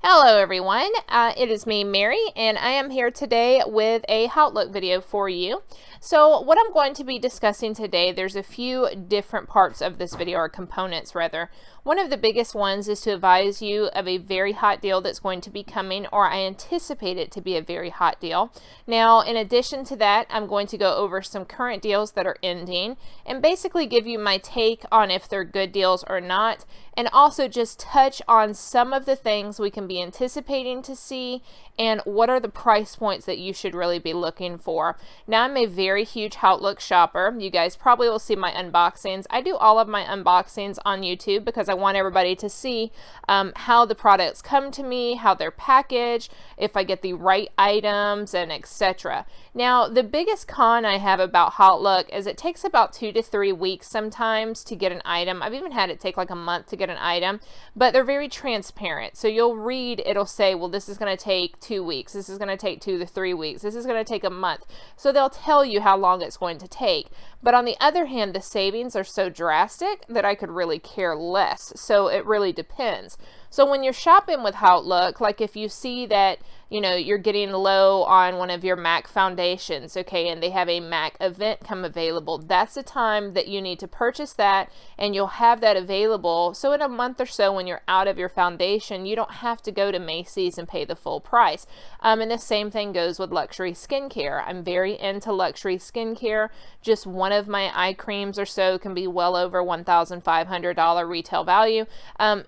Hello everyone, it is me, Mary, and I am here today with a Hautelook video for you. So what I'm going to be discussing today, there's a few different parts of this video, or components rather. One of the biggest ones is to advise you of a very hot deal that's going to be coming, or I anticipate it to be a very hot deal. Now, in addition to that, I'm going to go over some current deals that are ending and basically give you my take on if they're good deals or not, and also just touch on some of the things we can be anticipating to see and what are the price points that you should really be looking for. Now, I'm a very huge Hautelook shopper. You guys probably will see my unboxings. I do all of my unboxings on YouTube because I want everybody to see how the products come to me, how they're packaged, if I get the right items, and etc. Now, the biggest con I have about Hautelook is it takes about 2 to 3 weeks sometimes to get an item. I've even had it take like a month to get an item, but they're very transparent. So you'll read, it'll say, well, this is going to take 2 weeks. This is going to take 2 to 3 weeks. This is going to take a month. So they'll tell you how long it's going to take. But on the other hand, the savings are so drastic that I could really care less. So it really depends. So when you're shopping with Hautelook, like if you see that, you know, you're getting low on one of your MAC foundations, okay, and they have a MAC event come available, that's the time that you need to purchase that, and you'll have that available. So in a month or so when you're out of your foundation, you don't have to go to Macy's and pay the full price. And the same thing goes with luxury skincare. I'm very into luxury skincare. Just one of my eye creams or so can be well over $1,500 retail value.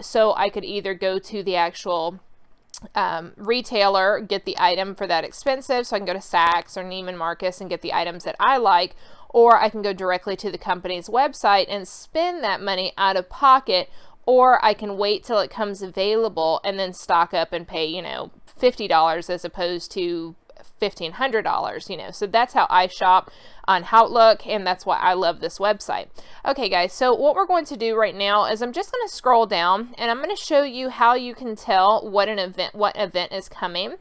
So I could either go to the actual retailer, get the item for that expensive, so I can go to Saks or Neiman Marcus and get the items that I like, or I can go directly to the company's website and spend that money out of pocket, or I can wait till it comes available and then stock up and pay, you know, $50 as opposed to $1,500, you know. So that's how I shop on Hautelook, and that's why I love this website. Okay guys, so what we're going to do right now is I'm just going to scroll down and I'm going to show you how you can tell what event is coming.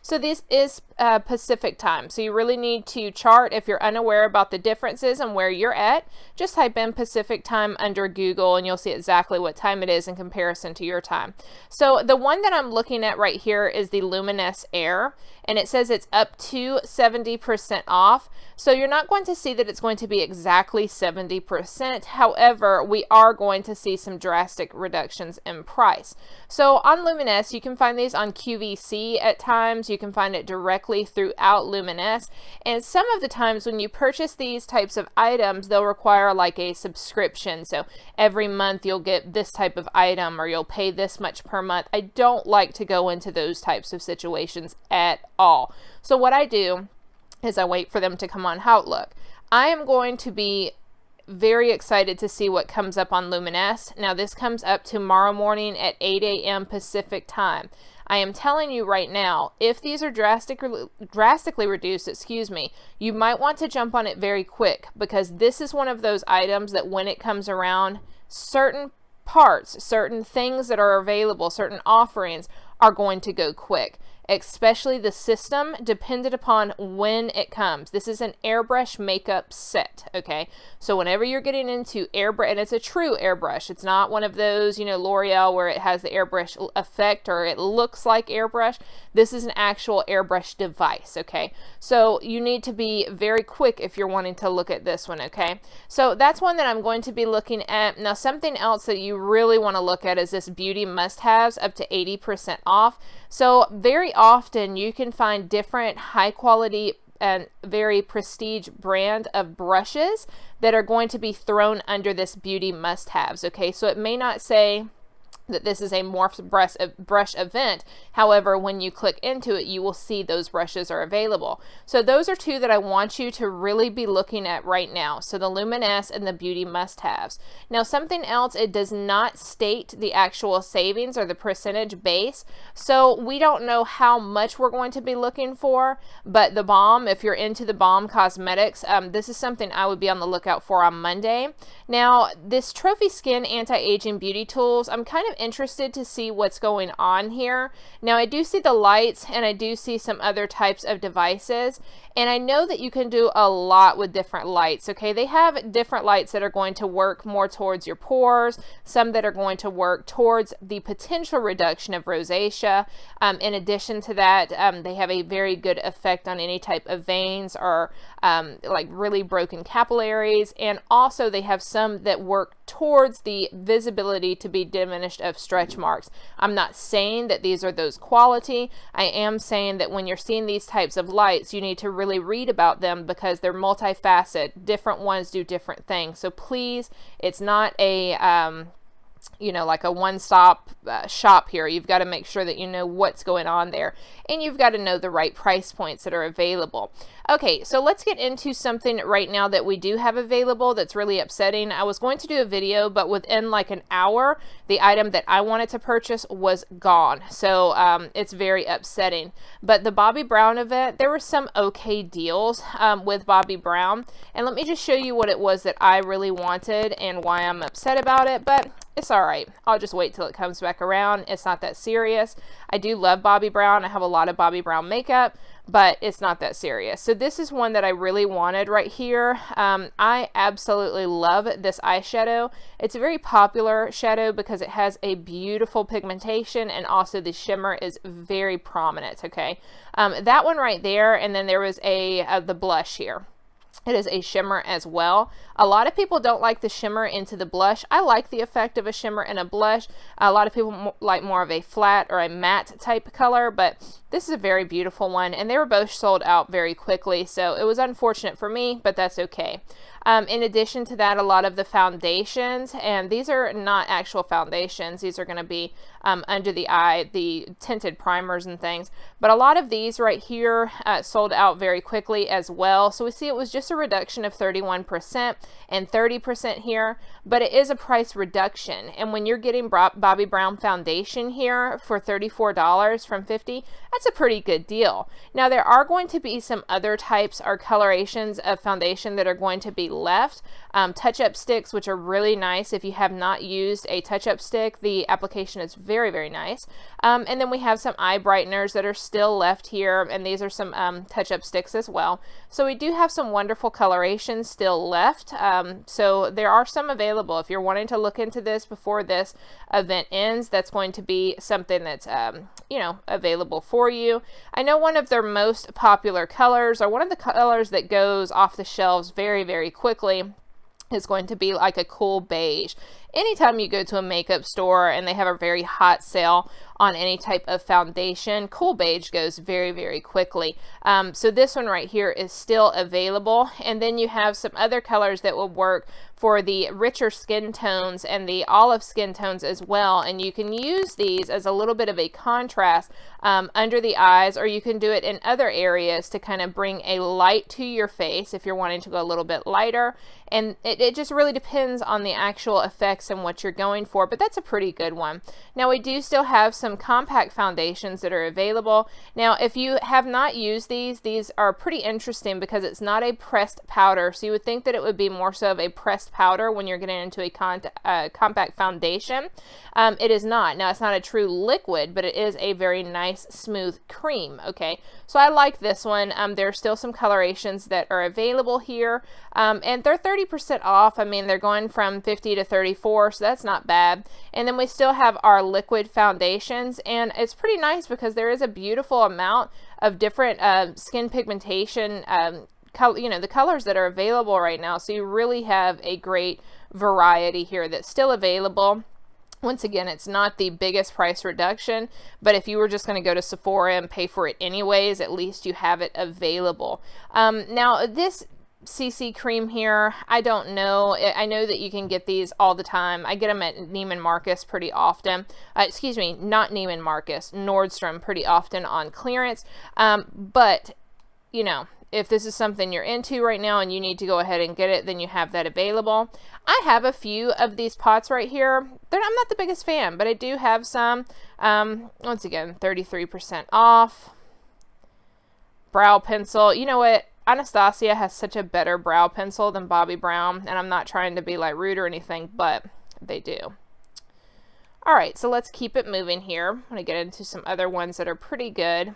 So this is Pacific time, so you really need to chart. If you're unaware about the differences and where you're at, just type in Pacific time under Google and you'll see exactly what time it is in comparison to your time. So the one that I'm looking at right here is the Luminous Air, and it says it's up to 70% off. So you're not going to see that it's going to be exactly 70%. However, we are going to see some drastic reductions in price. So on Luminous, you can find these on QVC at times. You can find it directly throughout Luminous. And some of the times when you purchase these types of items, they'll require like a subscription. So every month you'll get this type of item, or you'll pay this much per month. I don't like to go into those types of situations at all. So what I do is I wait for them to come on Hautelook. I am going to be very excited to see what comes up on Luminous. Now this comes up tomorrow morning at 8 a.m. Pacific time. I am telling you right now, if these are drastically reduced, excuse me, you might want to jump on it very quick, because this is one of those items that when it comes around, certain parts, certain things that are available, certain offerings are going to go quick, especially the system, dependent upon when it comes. This is an airbrush makeup set, okay? So whenever you're getting into airbrush, and it's a true airbrush, it's not one of those, you know, L'Oreal where it has the airbrush effect or it looks like airbrush. This is an actual airbrush device, okay? So you need to be very quick if you're wanting to look at this one, okay? So that's one that I'm going to be looking at. Now, something else that you really want to look at is this beauty must-haves, up to 80% off. So very often you can find different high quality and very prestige brand of brushes that are going to be thrown under this beauty must-haves, okay? So it may not say that this is a morph brush event. However, when you click into it, you will see those brushes are available. So those are two that I want you to really be looking at right now. So the Luminous and the beauty must-haves. Now something else, it does not state the actual savings or the percentage base. So we don't know how much we're going to be looking for, but the balm, if you're into the balm cosmetics, this is something I would be on the lookout for on Monday. Now this Trophy Skin Anti-Aging Beauty Tools, I'm kind of of interested to see what's going on here. Now I do see the lights and I do see some other types of devices, and I know that you can do a lot with different lights. Okay, they have different lights that are going to work more towards your pores, some that are going to work towards the potential reduction of rosacea. In addition to that, they have a very good effect on any type of veins or like really broken capillaries, and also they have some that work towards the visibility to be diminished of stretch marks. I'm not saying that these are those quality. I am saying that when you're seeing these types of lights, you need to really read about them because they're multifaceted. Different ones do different things. So please, it's not a you know, like a one-stop shop here. You've got to make sure that you know what's going on there, and you've got to know the right price points that are available. Okay, so let's get into something right now that we do have available that's really upsetting. I was going to do a video, but within like an hour, the item that I wanted to purchase was gone. So it's very upsetting. But the Bobbi Brown event, there were some okay deals with Bobbi Brown. And let me just show you what it was that I really wanted and why I'm upset about it. But it's all right. I'll just wait till it comes back around. It's not that serious. I do love Bobbi Brown. I have a lot of Bobbi Brown makeup, but it's not that serious. So this is one that I really wanted right here. I absolutely love this eyeshadow. It's a very popular shadow because it has a beautiful pigmentation, and also the shimmer is very prominent. Okay, that one right there, and then there was the blush here. It is a shimmer as well. A lot of people don't like the shimmer into the blush. I like the effect of a shimmer and a blush. A lot of people like more of a flat or a matte type color, but this is a very beautiful one, and they were both sold out very quickly, so it was unfortunate for me, but that's okay. In addition to that, a lot of the foundations, and these are not actual foundations, these are going to be under the eye, the tinted primers and things, but a lot of these right here sold out very quickly as well. So we see it was just a reduction of 31% and 30% here, but it is a price reduction, and when you're getting Bobbi Brown foundation here for $34 from $50, that's a pretty good deal. Now there are going to be some other types or colorations of foundation that are going to be left. Touch-up sticks, which are really nice. If you have not used a touch-up stick, the application is very, very nice. And then we have some eye brighteners that are still left here, and these are some touch-up sticks as well. So we do have some wonderful colorations still left. So there are some available. If you're wanting to look into this before this event ends, that's going to be something that's you know, available for you. I know one of their most popular colors, or one of the colors that goes off the shelves very, very quickly, is going to be like a cool beige. Anytime you go to a makeup store and they have a very hot sale on any type of foundation, cool beige goes very, very quickly. So this one right here is still available, and then you have some other colors that will work for the richer skin tones and the olive skin tones as well, and you can use these as a little bit of a contrast under the eyes, or you can do it in other areas to kind of bring a light to your face if you're wanting to go a little bit lighter. And it just really depends on the actual effects and what you're going for, but that's a pretty good one. Now we do still have some compact foundations that are available. Now if you have not used these are pretty interesting because it's not a pressed powder, so you would think that it would be more so of a pressed powder when you're getting into a compact foundation. It is not. Now it's not a true liquid, but it is a very nice smooth cream. Okay, so I like this one. There are still some colorations that are available here, and they're 30% off. I mean, they're going from 50 to 34, so that's not bad. And then we still have our liquid foundations, and it's pretty nice because there is a beautiful amount of different skin pigmentation, you know, the colors that are available right now. So you really have a great variety here that's still available. Once again, it's not the biggest price reduction, but if you were just going to go to Sephora and pay for it anyways, at least you have it available. Now this CC cream here, I don't know. I know that you can get these all the time. I get them at Neiman Marcus pretty often. Excuse me, not Neiman Marcus, Nordstrom pretty often on clearance. But, you know, if this is something you're into right now and you need to go ahead and get it, then you have that available. I have a few of these pots right here. I'm not the biggest fan, but I do have some. Once again, 33% off. Brow pencil. You know what? Anastasia has such a better brow pencil than Bobbi Brown, and I'm not trying to be like rude or anything, but they do. All right, so let's keep it moving here. I'm going to get into some other ones that are pretty good.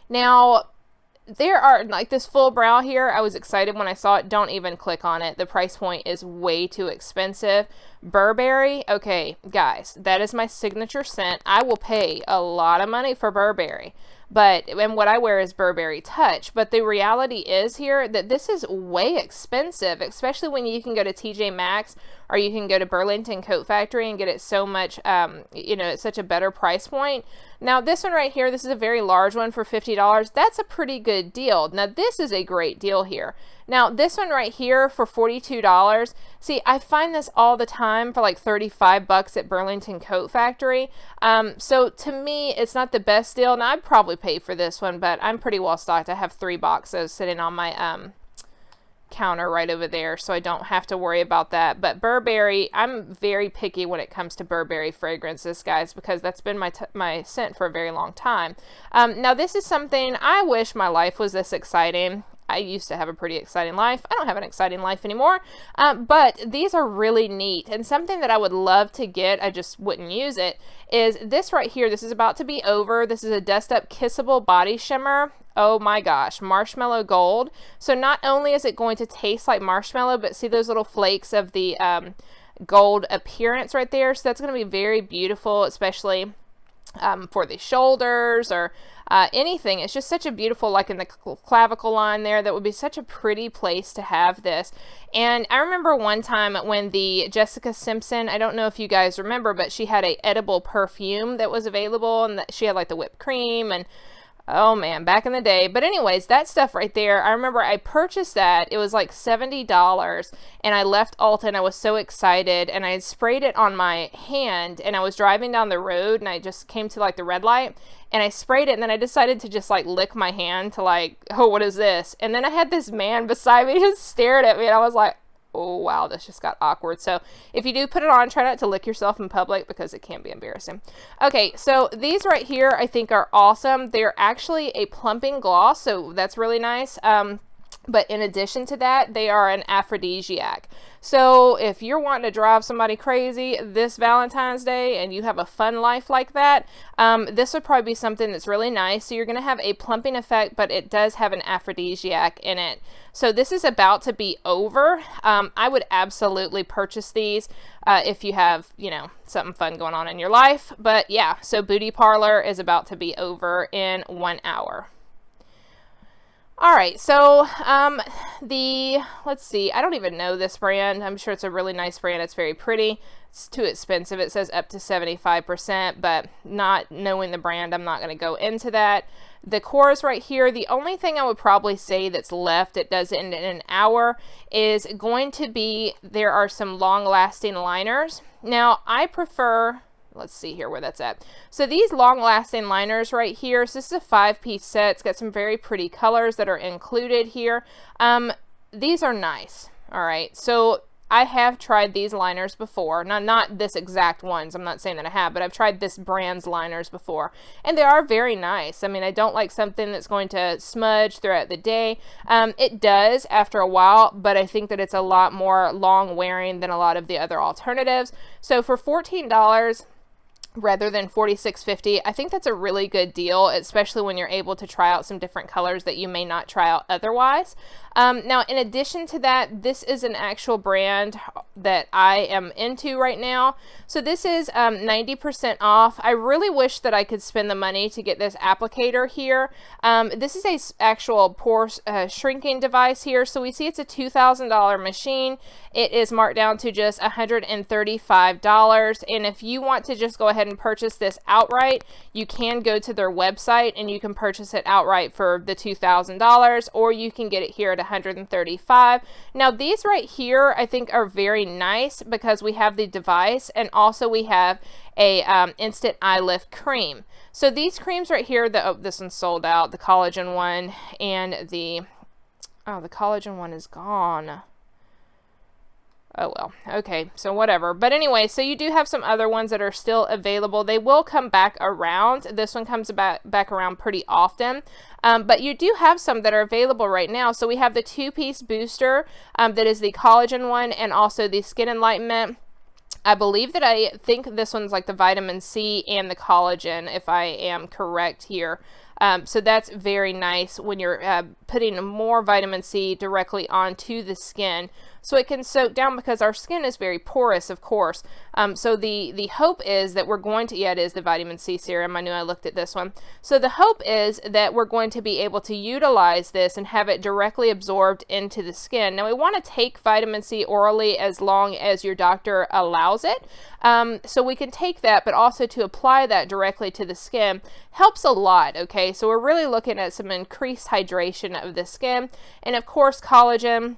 Now, there are, like this full brow here, I was excited when I saw it. Don't even click on it. The price point is way too expensive. Burberry, okay, guys, that is my signature scent. I will pay a lot of money for Burberry. And what I wear is Burberry Touch. But the reality is here that this is way expensive, especially when you can go to TJ Maxx or you can go to Burlington Coat Factory and get it so much, you know, at such a better price point. Now, this one right here, this is a very large one for $50. That's a pretty good deal. Now, this is a great deal here. Now, this one right here for $42. See, I find this all the time for like 35 bucks at Burlington Coat Factory. So to me, it's not the best deal. Now, I'd probably pay for this one, but I'm pretty well stocked. I have 3 boxes sitting on my counter right over there, so I don't have to worry about that. But Burberry, I'm very picky when it comes to Burberry fragrances, guys, because that's been my scent for a very long time. Now, this is something I wish my life was this exciting. I used to have a pretty exciting life. I don't have an exciting life anymore, but these are really neat. And something that I would love to get, I just wouldn't use it, is this right here. This is about to be over. This is a Dust Up Kissable Body Shimmer. Oh my gosh, marshmallow gold. So not only is it going to taste like marshmallow, but see those little flakes of the gold appearance right there? So that's going to be very beautiful, especially for the shoulders or anything. It's just such a beautiful, like in the clavicle line there, that would be such a pretty place to have this. And I remember one time when the Jessica Simpson, I don't know if you guys remember, but she had a edible perfume that was available, and she had like the whipped cream and oh man, back in the day. But anyways, that stuff right there, I remember I purchased that. It was like $70 and I left Ulta and I was so excited, and I sprayed it on my hand, and I was driving down the road and I just came to like the red light and I sprayed it, and then I decided to just like lick my hand to like, oh, what is this? And then I had this man beside me who stared at me, and I was like, oh wow, this just got awkward. So if you do put it on, try not to lick yourself in public because it can be embarrassing. Okay, so these right here I think are awesome. They're actually a plumping gloss, so that's really nice. But in addition to that, they are an aphrodisiac. So if you're wanting to drive somebody crazy this Valentine's Day and you have a fun life like that, this would probably be something that's really nice. So you're going to have a plumping effect, but it does have an aphrodisiac in it. So this is about to be over. I would absolutely purchase these if you have, you know, something fun going on in your life. But yeah, so Booty Parlor is about to be over in 1 hour. All right, so let's see, I don't even know this brand. I'm sure it's a really nice brand. It's very pretty. It's too expensive. It says up to 75%, but not knowing the brand, I'm not going to go into that. The cores right here, the only thing I would probably say that's left, it does end in an hour, is going to be, there are some long-lasting liners. Now, I prefer... Let's see here where that's at. So these long-lasting liners right here, so this is a 5-piece set. It's got some very pretty colors that are included here. These are nice. All right, so I have tried these liners before. Now, not this exact ones. I'm not saying that I have, but I've tried this brand's liners before, and they are very nice. I mean, I don't like something that's going to smudge throughout the day. It does after a while, but I think that it's a lot more long-wearing than a lot of the other alternatives. So for $14, rather than $46.50, I think that's a really good deal, especially when you're able to try out some different colors that you may not try out otherwise. Now, in addition to that, this is an actual brand that I am into right now. So this is 90% off. I really wish that I could spend the money to get this applicator here. This is a actual pore shrinking device here. So we see it's a $2,000 machine. It is marked down to just $135. And if you want to just go ahead and purchase this outright, you can go to their website and you can purchase it outright for the $2,000, or you can get it here at $135. Now these right here I think are very nice because we have the device, and also we have a instant eye lift cream. So these creams right here, this one's sold out, the collagen one, and the collagen one is gone. Oh well, okay, so whatever. But anyway, so you do have some other ones that are still available. They will come back around. This one comes back around pretty often. But you do have some that are available right now. So we have the 2-piece booster that is the collagen one, and also the skin enlightenment. I believe that I think this one's like the vitamin C and the collagen, if I am correct here. So that's very nice when you're putting more vitamin C directly onto the skin, so it can soak down, because our skin is very porous, of course. So the hope is that we're going to, yeah, it is the vitamin C serum. I knew I looked at this one. So the hope is that we're going to be able to utilize this and have it directly absorbed into the skin. Now, we want to take vitamin C orally as long as your doctor allows it. So we can take that, but also to apply that directly to the skin helps a lot, okay? So we're really looking at some increased hydration of the skin, and of course collagen.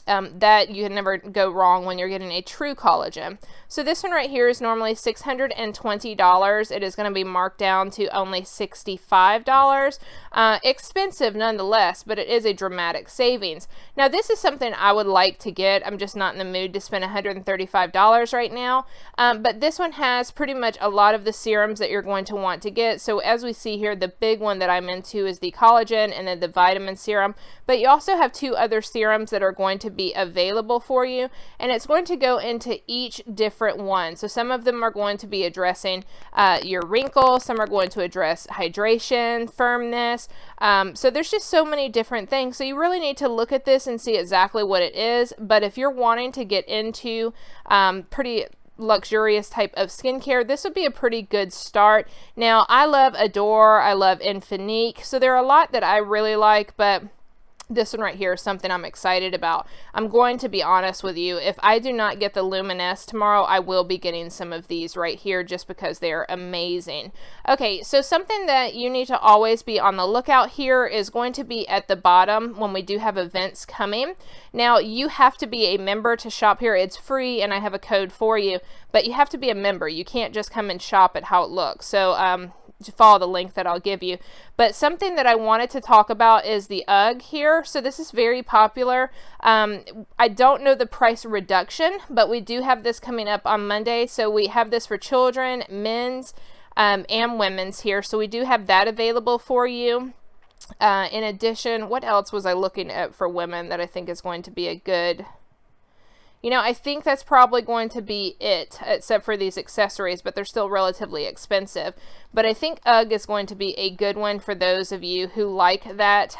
That you can never go wrong when you're getting a true collagen. So this one right here is normally $620. It is going to be marked down to only $65. Expensive nonetheless, but it is a dramatic savings. Now, this is something I would like to get. I'm just not in the mood to spend $135 right now. But this one has pretty much a lot of the serums that you're going to want to get. So as we see here, the big one that I'm into is the collagen and then the vitamin serum. But you also have two other serums that are going to be available for you, and it's going to go into each different one. So some of them are going to be addressing your wrinkles, some are going to address hydration, firmness. So there's just so many different things. So you really need to look at this and see exactly what it is. But if you're wanting to get into pretty luxurious type of skincare, this would be a pretty good start. Now, I love Adore, I love Infinique, so there are a lot that I really like, but this one right here is something I'm excited about. I'm going to be honest with you. If I do not get the Luminous tomorrow, I will be getting some of these right here just because they're amazing. Okay, so something that you need to always be on the lookout here is going to be at the bottom when we do have events coming. Now, you have to be a member to shop here. It's free, and I have a code for you, but you have to be a member. You can't just come and shop at Hautelook. So, to follow the link that I'll give you. But something that I wanted to talk about is the UGG here. So this is very popular. I don't know the price reduction, but we do have this coming up on Monday. So we have this for children, men's, and women's here. So we do have that available for you. In addition, what else was I looking at for women that I think is going to be a good... You know, I think that's probably going to be it, except for these accessories, but they're still relatively expensive. But I think UGG is going to be a good one for those of you who like that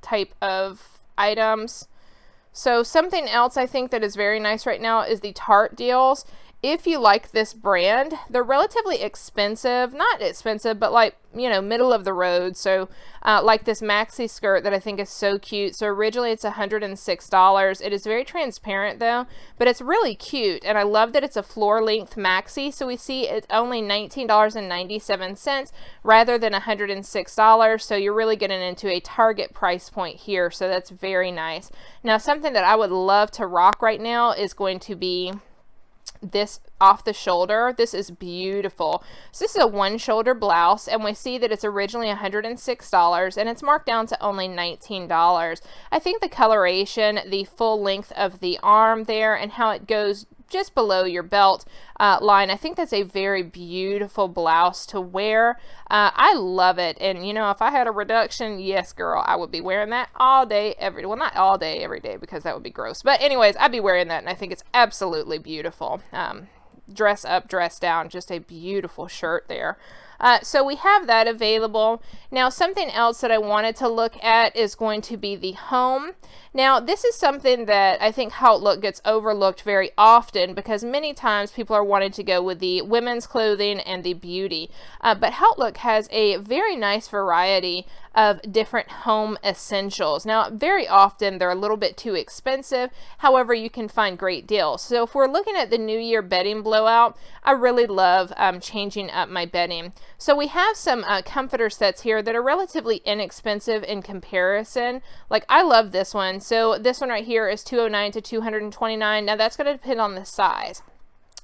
type of items. So something else I think that is very nice right now is the Tarte deals. If you like this brand, they're relatively expensive, not expensive, but like, you know, middle of the road. So like this maxi skirt that I think is so cute. So originally it's $106. It is very transparent though, but it's really cute. And I love that it's a floor length maxi. So we see it's only $19.97 rather than $106. So you're really getting into a Target price point here. So that's very nice. Now, something that I would love to rock right now is going to be this off the shoulder. This is beautiful. So this is a one shoulder blouse, and we see that it's originally $106 and it's marked down to only $19. I think the coloration, the full length of the arm there, and how it goes just below your belt line, I think that's a very beautiful blouse to wear. I love it, and you know, if I had a reduction, yes girl, I would be wearing that all day every day. Well, not all day every day, because that would be gross, but anyways, I'd be wearing that, and I think it's absolutely beautiful. Dress up, dress down, just a beautiful shirt there. So we have that available. Now, something else that I wanted to look at is going to be the home. Now, this is something that I think Hautelook gets overlooked very often, because many times people are wanting to go with the women's clothing and the beauty. But Hautelook has a very nice variety of different home essentials. Now, very often they're a little bit too expensive. However, you can find great deals. So if we're looking at the New Year bedding blowout, I really love changing up my bedding. So we have some comforter sets here that are relatively inexpensive in comparison. Like, I love this one. So this one right here is $209 to $229. Now that's going to depend on the size.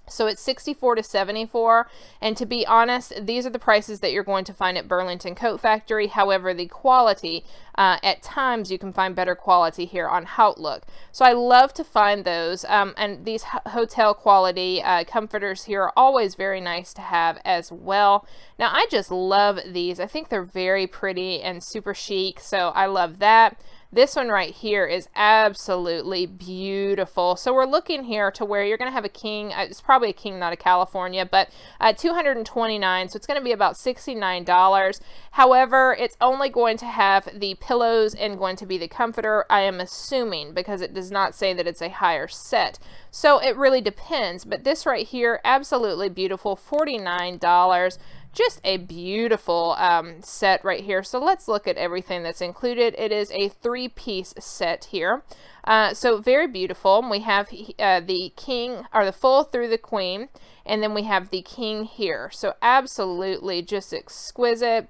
So it's $64 to $74, and to be honest, these are the prices that you're going to find at Burlington Coat Factory. However, the quality, at times you can find better quality here on Hautelook. So I love to find those, and these hotel quality comforters here are always very nice to have as well. Now, I just love these. I think they're very pretty and super chic, so I love that. This one right here is absolutely beautiful. So we're looking here to where you're going to have a king. It's probably a king, not a California, but $229. So it's going to be about $69. However, it's only going to have the pillows and going to be the comforter, I am assuming, because it does not say that it's a higher set. So it really depends. But this right here, absolutely beautiful, $49. Just a beautiful set right here. So let's look at everything that's included. It is a 3-piece set here. So very beautiful. We have the king, or the full through the queen, and then we have the king here. So absolutely just exquisite.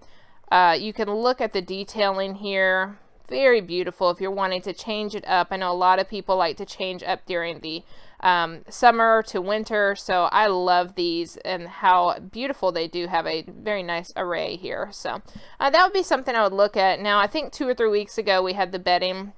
You can look at the detailing here. Very beautiful if you're wanting to change it up. I know a lot of people like to change up during the summer to winter, so I love these and how beautiful they do have a very nice array here. So that would be something I would look at. Now, I think 2 or 3 weeks ago we had the bedding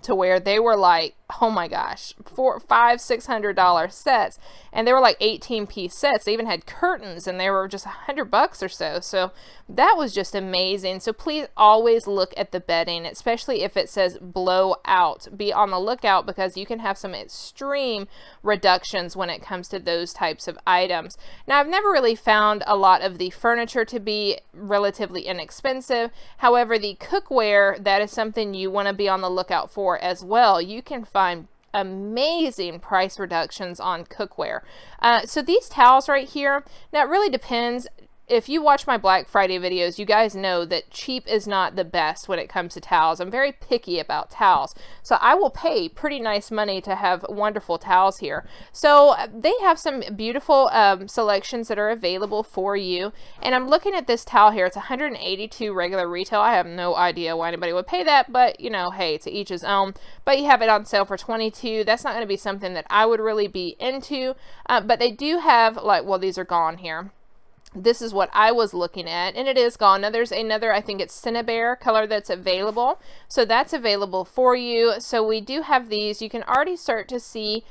to where they were like, oh my gosh, $500-$600 sets, and they were like 18-piece sets. They even had curtains, and they were just $100 or so. So that was just amazing. So please always look at the bedding, especially if it says blow out. Be on the lookout, because you can have some extreme reductions when it comes to those types of items. Now, I've never really found a lot of the furniture to be relatively inexpensive. However, the cookware, that is something you want to be on the lookout for as well. You can find amazing price reductions on cookware. So these towels right here, now it really depends. If you watch my Black Friday videos, you guys know that cheap is not the best when it comes to towels. I'm very picky about towels. So I will pay pretty nice money to have wonderful towels here. So they have some beautiful selections that are available for you. And I'm looking at this towel here. It's $182 regular retail. I have no idea why anybody would pay that, but you know, hey, to each his own. But you have it on sale for $22. That's not going to be something that I would really be into. But they do have, like, well, these are gone here. This is what I was looking at, and it is gone. Now there's another, I think it's Cinnabar color that's available. So that's available for you. So we do have these. You can already start to see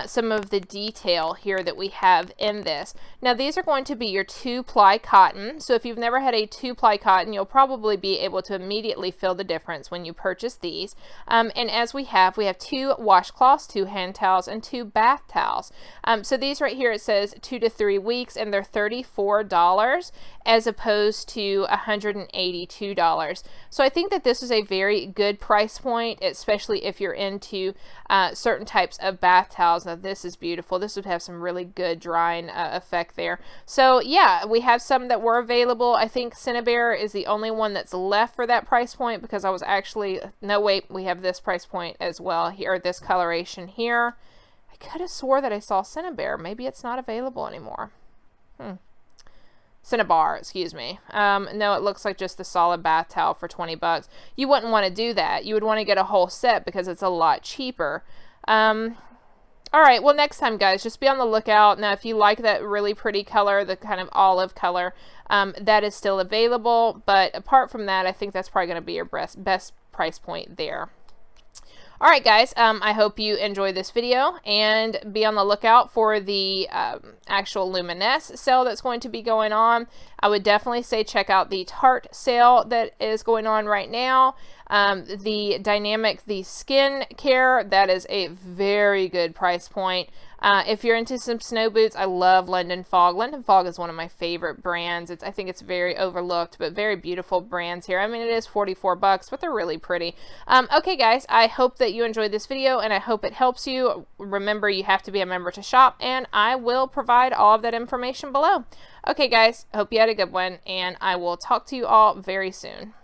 some of the detail here that we have in this. Now these are going to be your 2-ply cotton. So if you've never had a 2-ply cotton, you'll probably be able to immediately feel the difference when you purchase these. And as we have 2 washcloths, 2 hand towels, and 2 bath towels. So these right here, it says 2 to 3 weeks, and they're $34 as opposed to $182. So I think that this is a very good price point, especially if you're into certain types of bath towels. Now this is beautiful. This would have some really good drying effect there. So yeah, we have some that were available. I think Cinnabar is the only one that's left for that price point, because I was actually, no wait, we have this price point as well here, this coloration here. I could have swore that I saw Cinnabar. Maybe it's not available anymore. Cinnabar, excuse me. No, it looks like just the solid bath towel for 20 bucks. You wouldn't want to do that. You would want to get a whole set because it's a lot cheaper. All right, well, next time, guys, just be on the lookout. Now, if you like that really pretty color, the kind of olive color, that is still available. But apart from that, I think that's probably going to be your best price point there. All right, guys, I hope you enjoyed this video, and be on the lookout for the actual Luminous sale that's going to be going on. I would definitely say check out the Tarte sale that is going on right now. The Dynamic, the skin care, that is a very good price point. If you're into some snow boots, I love London Fog. London Fog is one of my favorite brands. I think it's very overlooked, but very beautiful brands here. I mean, it is 44 bucks, but they're really pretty. Okay, guys, I hope that you enjoyed this video, and I hope it helps you. Remember, you have to be a member to shop, and I will provide all of that information below. Okay, guys, hope you had a good one, and I will talk to you all very soon.